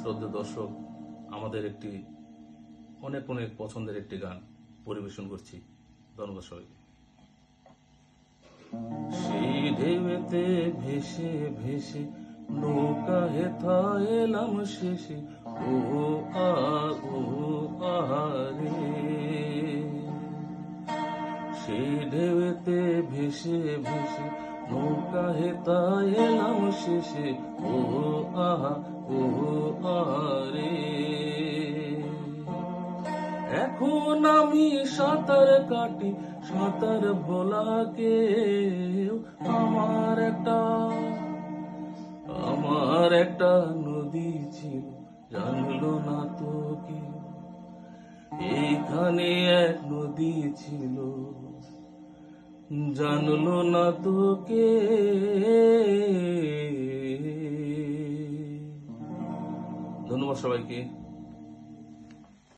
শ্রদ্ধেয় দর্শক, আমাদের একটি অনেক অনেক পছন্দের একটি গান পরিবেশন করছি। ধন্যবাদ সবাইকে। সেই ঢেউতে ভেসে ভেসে নৌকা হেথা এলাম শেষে, ও আহারে। সেই ঢেউতে ভেসে ভেসে নৌকা হেথা এলাম শেষে, ও আহারে। এখন আমি সাঁতার কাটি, সাঁতার ভোলাকে। আমার একটা নদী ছিল, জানলো না তো কি। এইখানে এক নদী ছিল, জানলো না তো কে। ধন্যবাদ সবাইকে।